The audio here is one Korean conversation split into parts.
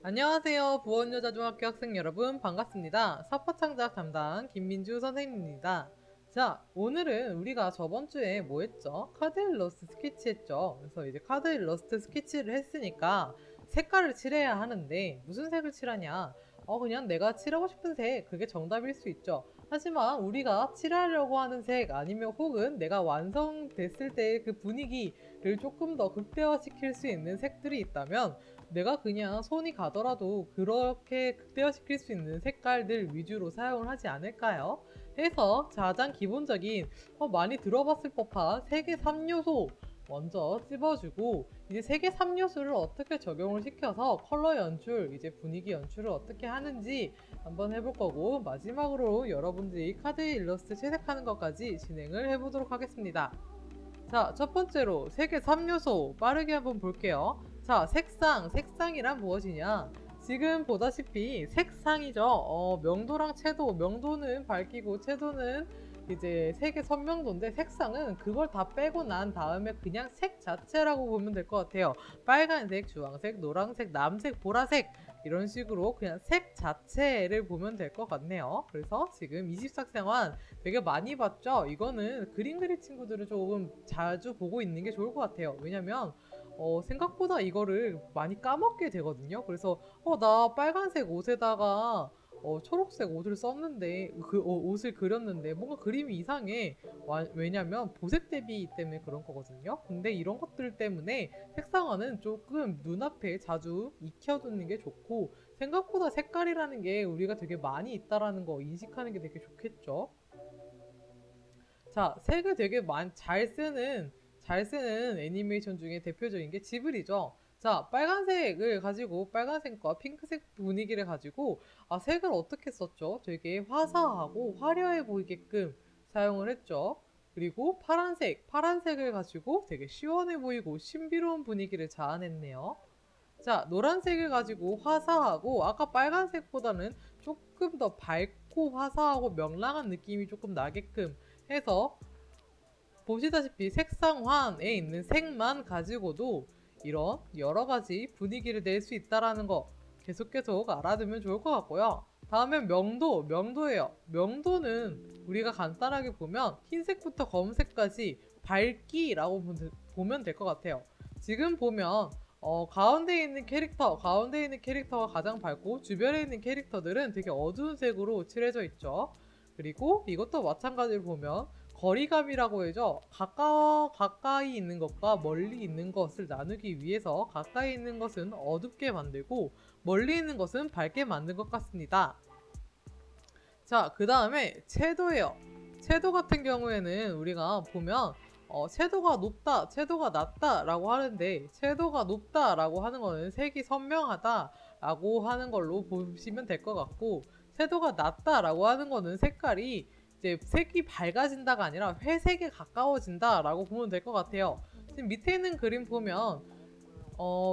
안녕하세요. 부원여자중학교 학생 여러분 반갑습니다. 사파창작 담당 김민주 선생님입니다. 자, 오늘은 우리가 저번 주에 뭐 했죠? 카드 일러스트 스케치 했죠. 그래서 이제 카드 일러스트 스케치를 했으니까 색깔을 칠해야 하는데 무슨 색을 칠하냐? 그냥 내가 칠하고 싶은 색, 그게 정답일 수 있죠. 하지만 우리가 칠하려고 하는 색 아니면 혹은 내가 완성됐을 때 그 분위기를 조금 더 극대화시킬 수 있는 색들이 있다면 내가 그냥 손이 가더라도 그렇게 극대화시킬 수 있는 색깔들 위주로 사용을 하지 않을까요? 해서 가장 기본적인 많이 들어봤을 법한 색의 3요소 먼저 찝어주고 이제 색의 3요소를 어떻게 적용을 시켜서 컬러 연출, 이제 분위기 연출을 어떻게 하는지 한번 해볼 거고 마지막으로 여러분들이 카드 일러스트 채색하는 것까지 진행을 해보도록 하겠습니다. 자, 첫 번째로 색의 3요소 빠르게 한번 볼게요. 자, 색상이란 무엇이냐? 지금 보다시피 색상이죠. 명도랑 채도, 명도는 밝기고 채도는 이제 색의 선명도인데 색상은 그걸 다 빼고 난 다음에 그냥 색 자체라고 보면 될 것 같아요. 빨간색, 주황색, 노란색, 남색, 보라색 이런 식으로 그냥 색 자체를 보면 될 것 같네요. 그래서 지금 24생활 되게 많이 봤죠? 이거는 그림 그릴 친구들은 조금 자주 보고 있는 게 좋을 것 같아요. 왜냐면 생각보다 이거를 많이 까먹게 되거든요. 그래서 나 빨간색 옷에다가 초록색 옷을 썼는데 옷을 그렸는데 뭔가 그림이 이상해. 왜냐면 보색 대비 때문에 그런 거거든요. 근데 이런 것들 때문에 색상화는 조금 눈앞에 자주 익혀두는 게 좋고 생각보다 색깔이라는 게 우리가 되게 많이 있다라는 거 인식하는 게 되게 좋겠죠. 자, 색을 되게 잘 쓰는 애니메이션 중에 대표적인 게 지브리죠. 자, 빨간색을 가지고 빨간색과 핑크색 분위기를 가지고 색을 어떻게 썼죠? 되게 화사하고 화려해 보이게끔 사용을 했죠. 그리고 파란색을 가지고 되게 시원해 보이고 신비로운 분위기를 자아냈네요. 자, 노란색을 가지고 화사하고 아까 빨간색보다는 조금 더 밝고 화사하고 명랑한 느낌이 조금 나게끔 해서 보시다시피 색상환에 있는 색만 가지고도 이런 여러 가지 분위기를 낼 수 있다라는 거 계속 알아두면 좋을 것 같고요. 다음엔 명도예요. 명도는 우리가 간단하게 보면 흰색부터 검은색까지 밝기라고 보면 될 것 같아요. 지금 보면 가운데 있는 캐릭터가 가장 밝고 주변에 있는 캐릭터들은 되게 어두운 색으로 칠해져 있죠. 그리고 이것도 마찬가지로 보면 거리감이라고 해죠. 가까이 있는 것과 멀리 있는 것을 나누기 위해서 가까이 있는 것은 어둡게 만들고 멀리 있는 것은 밝게 만든 것 같습니다. 자, 그 다음에 채도예요. 채도 같은 경우에는 우리가 보면 채도가 높다, 채도가 낮다라고 하는데 채도가 높다라고 하는 거는 색이 선명하다라고 하는 걸로 보시면 될 것 같고 채도가 낮다라고 하는 거는 색깔이 이제 색이 밝아진다가 아니라 회색에 가까워진다라고 보면 될 것 같아요. 지금 밑에 있는 그림 보면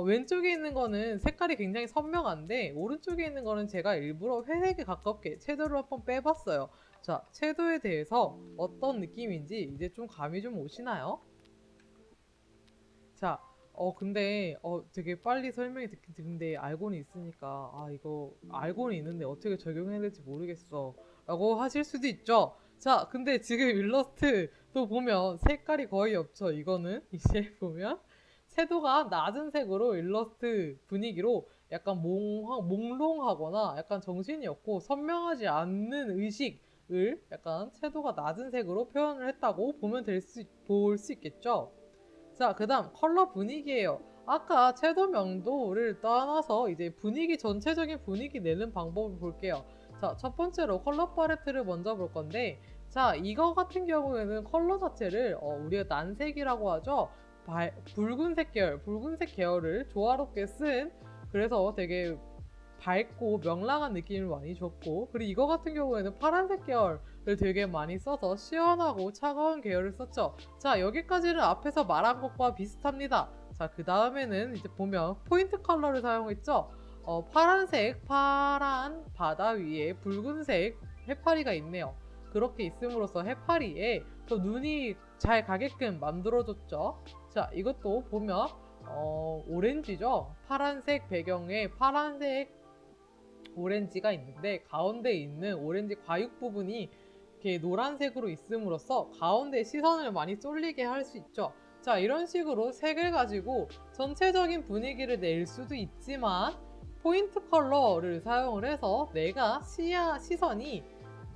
왼쪽에 있는 거는 색깔이 굉장히 선명한데 오른쪽에 있는 거는 제가 일부러 회색에 가깝게 채도를 한번 빼봤어요. 자, 채도에 대해서 어떤 느낌인지 이제 좀 감이 좀 오시나요? 자, 근데 되게 빨리 설명이 듣는데 알고는 있으니까 이거 알고는 있는데 어떻게 적용해야 될지 모르겠어 라고 하실 수도 있죠. 자, 근데 지금 일러스트 또 보면 색깔이 거의 없죠. 이거는 이제 보면 채도가 낮은 색으로 일러스트 분위기로 약간 몽롱하거나 약간 정신이 없고 선명하지 않는 의식을 약간 채도가 낮은 색으로 표현을 했다고 보면 볼 수 있겠죠. 자, 그 다음 컬러 분위기예요. 아까 채도 명도를 떠나서 이제 전체적인 분위기 내는 방법을 볼게요. 자, 첫 번째로 컬러 팔레트를 먼저 볼 건데, 자, 이거 같은 경우에는 컬러 자체를 우리가 난색이라고 하죠. 붉은색 계열을 조화롭게 쓴, 그래서 되게 밝고 명랑한 느낌을 많이 줬고, 그리고 이거 같은 경우에는 파란색 계열을 되게 많이 써서 시원하고 차가운 계열을 썼죠. 자, 여기까지는 앞에서 말한 것과 비슷합니다. 자, 그 다음에는 이제 보면 포인트 컬러를 사용했죠. 파란 바다 위에 붉은색 해파리가 있네요. 그렇게 있음으로써 해파리에 더 눈이 잘 가게끔 만들어줬죠. 자, 이것도 보면 오렌지죠. 파란색 배경에 파란색 오렌지가 있는데 가운데 있는 오렌지 과육 부분이 이렇게 노란색으로 있음으로써 가운데 시선을 많이 쏠리게 할 수 있죠. 자, 이런 식으로 색을 가지고 전체적인 분위기를 낼 수도 있지만 포인트 컬러를 사용을 해서 내가 시선이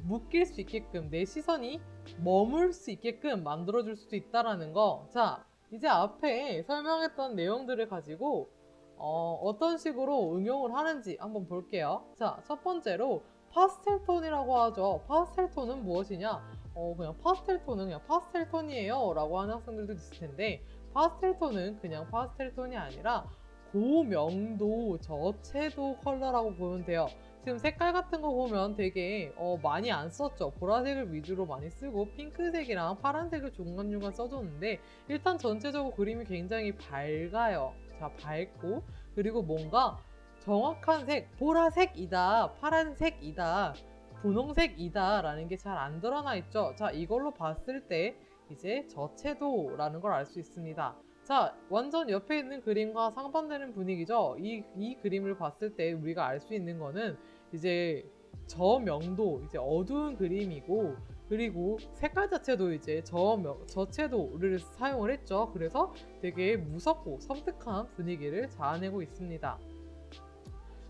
묶일 수 있게끔, 내 시선이 머물 수 있게끔 만들어줄 수도 있다라는 거. 자, 이제 앞에 설명했던 내용들을 가지고 어떤 식으로 응용을 하는지 한번 볼게요. 자, 첫 번째로 파스텔 톤이라고 하죠. 파스텔 톤은 무엇이냐? 그냥 파스텔 톤은 그냥 파스텔 톤이에요 라고 하는 학생들도 있을 텐데, 파스텔 톤은 그냥 파스텔 톤이 아니라 고명도 저채도 컬러라고 보면 돼요. 지금 색깔 같은 거 보면 되게 많이 안 썼죠. 보라색을 위주로 많이 쓰고 핑크색이랑 파란색을 중간중간 써줬는데, 일단 전체적으로 그림이 굉장히 밝아요. 자, 밝고, 그리고 뭔가 정확한 색, 보라색이다, 파란색이다, 분홍색이다 라는 게 잘 안 드러나 있죠. 자, 이걸로 봤을 때 이제 저채도라는 걸 알 수 있습니다. 자, 완전 옆에 있는 그림과 상반되는 분위기죠. 이 그림을 봤을 때 우리가 알 수 있는 거는 이제 저명도, 이제 어두운 그림이고, 그리고 색깔 자체도 이제 저채도를 사용을 했죠. 그래서 되게 무섭고 섬뜩한 분위기를 자아내고 있습니다.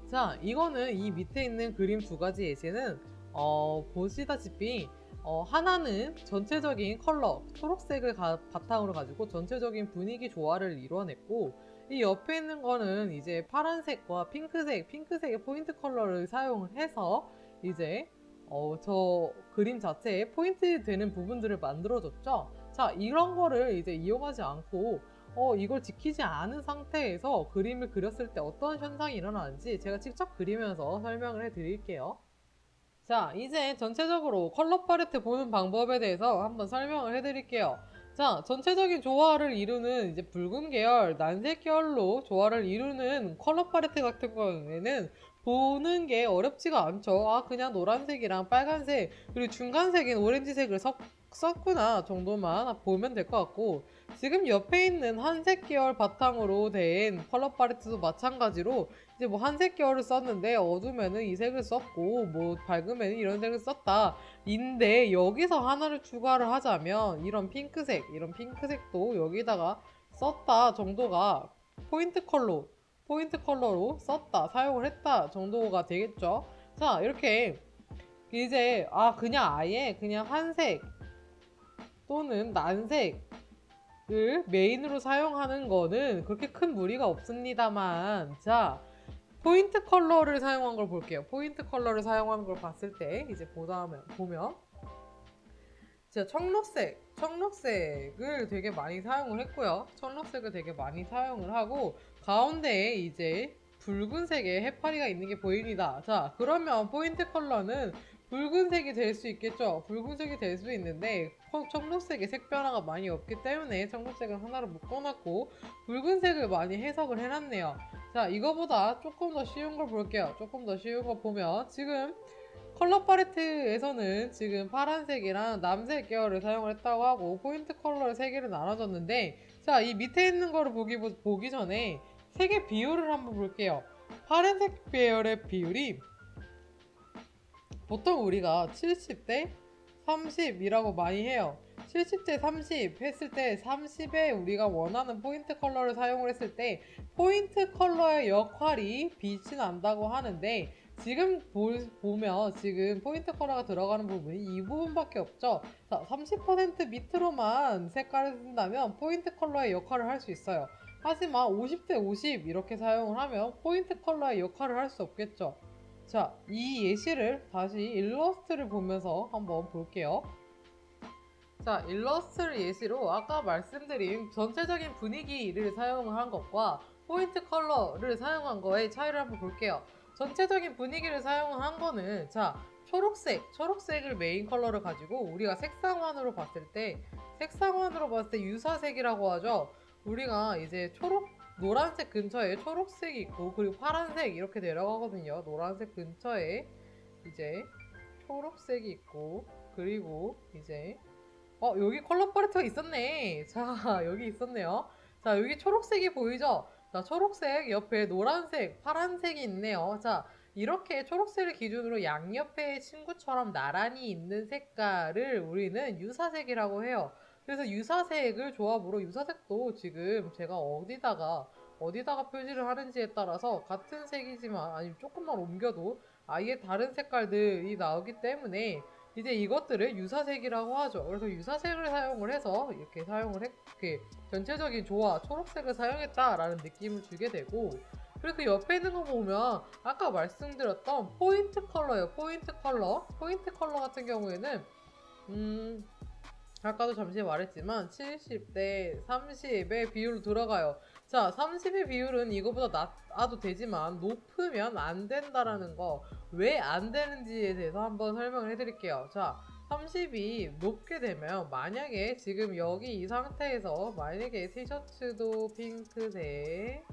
자, 이거는 이 밑에 있는 그림 두 가지 예시는 보시다시피 하나는 전체적인 컬러, 초록색을 바탕으로 가지고 전체적인 분위기 조화를 이뤄냈고, 이 옆에 있는 거는 이제 파란색과 핑크색의 포인트 컬러를 사용을 해서 이제 저 그림 자체에 포인트 되는 부분들을 만들어줬죠. 자, 이런 거를 이제 이용하지 않고 이걸 지키지 않은 상태에서 그림을 그렸을 때 어떤 현상이 일어나는지 제가 직접 그리면서 설명을 해드릴게요. 자, 이제 전체적으로 컬러 팔레트 보는 방법에 대해서 한번 설명을 해드릴게요. 자, 전체적인 조화를 이루는 이제 붉은 계열, 난색 계열로 조화를 이루는 컬러 팔레트 같은 경우에는 보는 게 어렵지가 않죠. 아, 그냥 노란색이랑 빨간색, 그리고 중간색인 오렌지색을 썼구나 정도만 보면 될 것 같고, 지금 옆에 있는 한색 계열 바탕으로 된 컬러 팔레트도 마찬가지로 이제 뭐 한색 계열을 썼는데 어두우면은 이 색을 썼고 뭐 밝으면 이런 색을 썼다 인데, 여기서 하나를 추가를 하자면 이런 핑크색도 여기다가 썼다 정도가 포인트 컬러로 썼다, 사용을 했다 정도가 되겠죠. 자, 이렇게 이제 그냥 아예 그냥 한색 또는 난색을 메인으로 사용하는 거는 그렇게 큰 무리가 없습니다만, 자, 포인트 컬러를 사용한 걸 볼게요. 포인트 컬러를 사용한 걸 봤을 때 이제 보면 제가 청록색을 되게 많이 사용을 했고요. 청록색을 되게 많이 사용을 하고, 가운데에 이제 붉은색의 해파리가 있는 게 보입니다. 자, 그러면 포인트 컬러는 붉은색이 될 수 있겠죠. 붉은색이 될 수 있는데 청록색의 색 변화가 많이 없기 때문에 청록색을 하나로 묶어놨고 붉은색을 많이 해석을 해놨네요. 자, 이거보다 조금 더 쉬운 걸 볼게요. 조금 더 쉬운 거 보면 지금 컬러 팔레트에서는 지금 파란색이랑 남색 계열을 사용을 했다고 하고 포인트 컬러를 3개를 나눠줬는데, 자, 이 밑에 있는 거를 보기 전에 색의 비율을 한번 볼게요. 파란색 계열의 비율이 보통 우리가 70대 30이라고 많이 해요. 70대 30 했을 때 30에 우리가 원하는 포인트 컬러를 사용을 했을 때 포인트 컬러의 역할이 빛이 난다고 하는데, 지금 보면 지금 포인트 컬러가 들어가는 부분이 이 부분밖에 없죠. 자, 30% 밑으로만 색깔을 쓴다면 포인트 컬러의 역할을 할 수 있어요. 하지만 50대 50 이렇게 사용을 하면 포인트 컬러의 역할을 할 수 없겠죠. 자, 이 예시를 다시 일러스트를 보면서 한번 볼게요. 자, 일러스트를 예시로 아까 말씀드린 전체적인 분위기를 사용한 것과 포인트 컬러를 사용한 거의 차이를 한번 볼게요. 전체적인 분위기를 사용한 거는, 자, 초록색을 메인 컬러를 가지고 우리가 색상환으로 봤을 때 유사색이라고 하죠. 우리가 이제 노란색 근처에 초록색이 있고, 그리고 파란색 이렇게 내려가거든요. 노란색 근처에 이제 초록색이 있고, 그리고 이제 여기 컬러 팔레트가 있었네. 자, 여기 있었네요. 자, 여기 초록색이 보이죠? 자, 초록색 옆에 노란색, 파란색이 있네요. 자, 이렇게 초록색을 기준으로 양옆에 친구처럼 나란히 있는 색깔을 우리는 유사색이라고 해요. 그래서 유사색을 조합으로 유사색도 지금 제가 어디다가 표시를 하는지에 따라서 같은 색이지만 아니면 조금만 옮겨도 아예 다른 색깔들이 나오기 때문에 이제 이것들을 유사색이라고 하죠. 그래서 유사색을 사용을 해서 이렇게 전체적인 조화, 초록색을 사용했다라는 느낌을 주게 되고, 그리고 그 옆에 있는 거 보면 아까 말씀드렸던 포인트 컬러예요. 포인트 컬러 같은 경우에는 아까도 잠시 말했지만 70대 30의 비율로 들어가요. 자, 30의 비율은 이거보다 낮아도 되지만 높으면 안 된다라는 거, 왜 안 되는지에 대해서 한번 설명을 해드릴게요. 자, 30이 높게 되면 만약에 지금 여기 이 상태에서 만약에 티셔츠도 핑크색,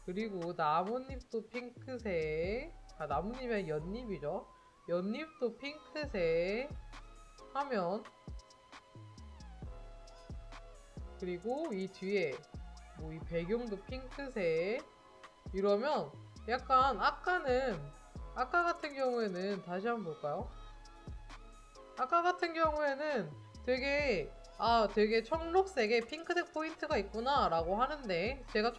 그리고 나뭇잎도 핑크색, 나뭇잎이 연잎이죠. 연잎도 핑크색 하면, 그리고 이 뒤에 뭐 이 배경도 핑크색 이러면 약간 아까 같은 경우에는 다시 한번 볼까요? 아까 같은 경우에는 되게 청록색에 핑크색 포인트가 있구나 라고 하는데, 제가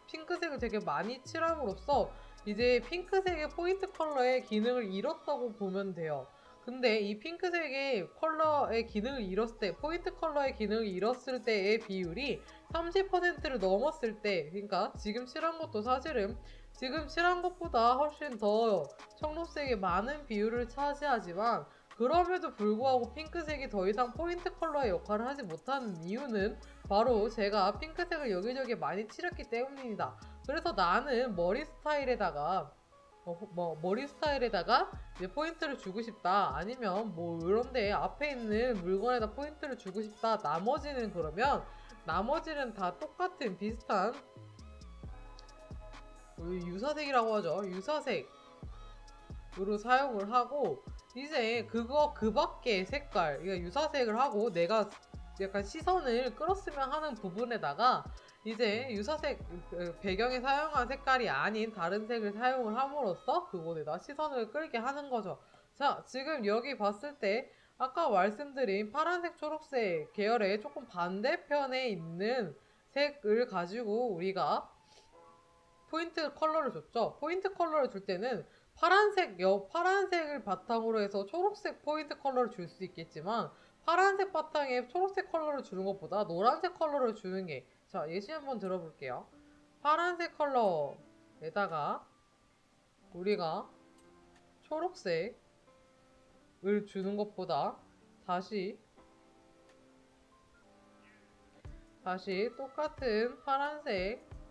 핑크색을 되게 많이 칠함으로써 이제 핑크색의 포인트 컬러의 기능을 잃었다고 보면 돼요. 근데 이 핑크색의 컬러의 기능을 잃었을 때, 포인트 컬러의 기능을 잃었을 때의 비율이 30%를 넘었을 때, 그러니까 지금 칠한 것도 사실은 지금 칠한 것보다 훨씬 더 청록색의 많은 비율을 차지하지만, 그럼에도 불구하고 핑크색이 더 이상 포인트 컬러의 역할을 하지 못하는 이유는 바로 제가 핑크색을 여기저기 많이 칠했기 때문입니다. 그래서 나는 머리 스타일에다가 이제 포인트를 주고 싶다, 아니면 뭐 이런데 앞에 있는 물건에다 포인트를 주고 싶다, 나머지는 다 똑같은 비슷한 유사색이라고 하죠. 유사색으로 사용을 하고, 이제 그 밖의 색깔, 그러니까 유사색을 하고 내가 약간 시선을 끌었으면 하는 부분에다가 이제 유사색 배경에 사용한 색깔이 아닌 다른 색을 사용을 함으로써 그곳에다 시선을 끌게 하는 거죠. 자, 지금 여기 봤을 때 아까 말씀드린 파란색, 초록색 계열의 조금 반대편에 있는 색을 가지고 우리가 포인트 컬러를 줬죠. 포인트 컬러를 줄 때는 파란색을 바탕으로 해서 초록색 포인트 컬러를 줄 수 있겠지만, 파란색 바탕에 초록색 컬러를 주는 것보다 노란색 컬러를 주는 게, 자, 예시 한번 들어볼게요. 파란색 컬러에다가 우리가 초록색을 주는 것보다 다시 똑같은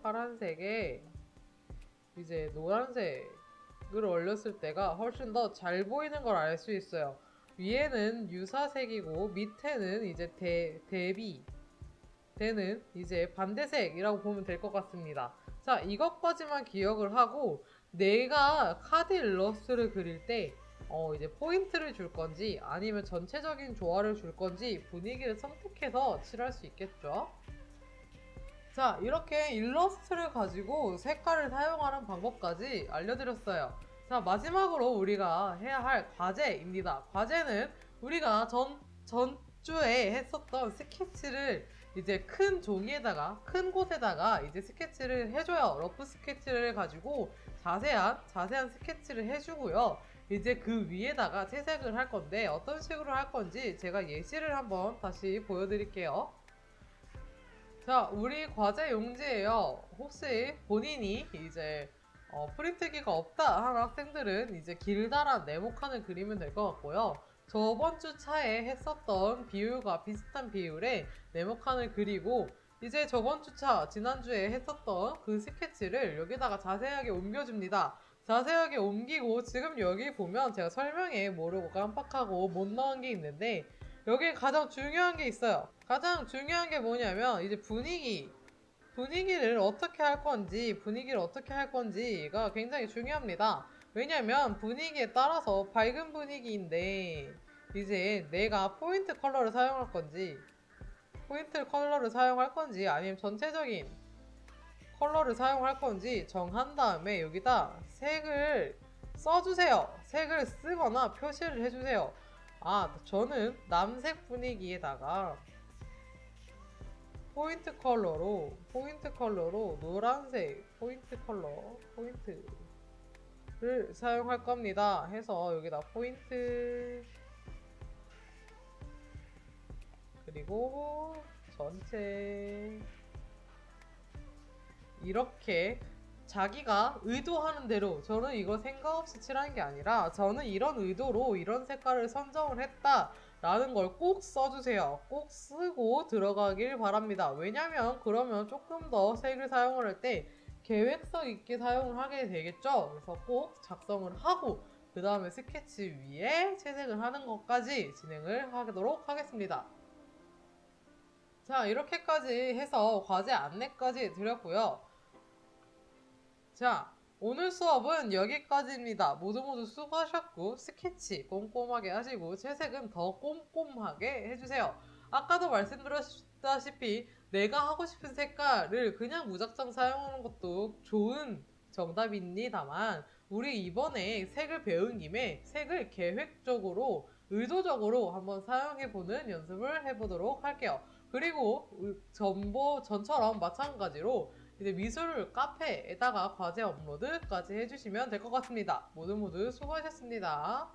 파란색에 이제 노란색을 올렸을 때가 훨씬 더 잘 보이는 걸 알 수 있어요. 위에는 유사색이고 밑에는 이제 대비되는 이제 반대색이라고 보면 될 것 같습니다. 자, 이것까지만 기억을 하고 내가 카드 일러스트를 그릴 때 이제 포인트를 줄 건지 아니면 전체적인 조화를 줄 건지 분위기를 선택해서 칠할 수 있겠죠. 자, 이렇게 일러스트를 가지고 색깔을 사용하는 방법까지 알려드렸어요. 자, 마지막으로 우리가 해야 할 과제입니다. 과제는 우리가 전주에 했었던 스케치를 이제 큰 종이에다가, 큰 곳에다가 이제 스케치를 해줘요. 러프 스케치를 가지고 자세한 스케치를 해주고요. 이제 그 위에다가 채색을 할 건데 어떤 식으로 할 건지 제가 예시를 한번 다시 보여드릴게요. 자, 우리 과제 용지에요. 혹시 본인이 이제 프린트기가 없다 하는 학생들은 이제 길다란 네모칸을 그리면 될 것 같고요. 저번 주 차에 했었던 비율과 비슷한 비율의 네모칸을 그리고, 이제 지난주에 했었던 그 스케치를 여기다가 자세하게 옮겨줍니다. 자세하게 옮기고, 지금 여기 보면 제가 설명에 모르고 깜빡하고 못 넣은 게 있는데, 여기 가장 중요한 게 있어요. 가장 중요한 게 뭐냐면 이제 분위기를 어떻게 할 건지가 굉장히 중요합니다. 왜냐면 분위기에 따라서 밝은 분위기인데 이제 내가 포인트 컬러를 사용할 건지 포인트 컬러를 사용할 건지 아니면 전체적인 컬러를 사용할 건지 정한 다음에 여기다 색을 써주세요. 색을 쓰거나 표시를 해주세요. 저는 남색 분위기에다가 포인트 컬러로 노란색 포인트를 사용할 겁니다. 해서 여기다 포인트 그리고 전체 이렇게 자기가 의도하는 대로 저는 이거 생각 없이 칠하는 게 아니라 저는 이런 의도로 이런 색깔을 선정을 했다 라는 걸 꼭 써주세요. 꼭 쓰고 들어가길 바랍니다. 왜냐면 그러면 조금 더 색을 사용을 할 때 계획성 있게 사용을 하게 되겠죠. 그래서 꼭 작성을 하고 그 다음에 스케치 위에 채색을 하는 것까지 진행을 하도록 하겠습니다. 자, 이렇게까지 해서 과제 안내까지 드렸고요. 자, 오늘 수업은 여기까지입니다. 모두 수고하셨고 스케치 꼼꼼하게 하시고 채색은 더 꼼꼼하게 해주세요. 아까도 말씀드렸다시피 내가 하고 싶은 색깔을 그냥 무작정 사용하는 것도 좋은 정답입니다만 우리 이번에 색을 배운 김에 색을 계획적으로 의도적으로 한번 사용해보는 연습을 해보도록 할게요. 그리고 전처럼 마찬가지로 이제 미술 카페에다가 과제 업로드까지 해주시면 될 것 같습니다. 모두 수고하셨습니다.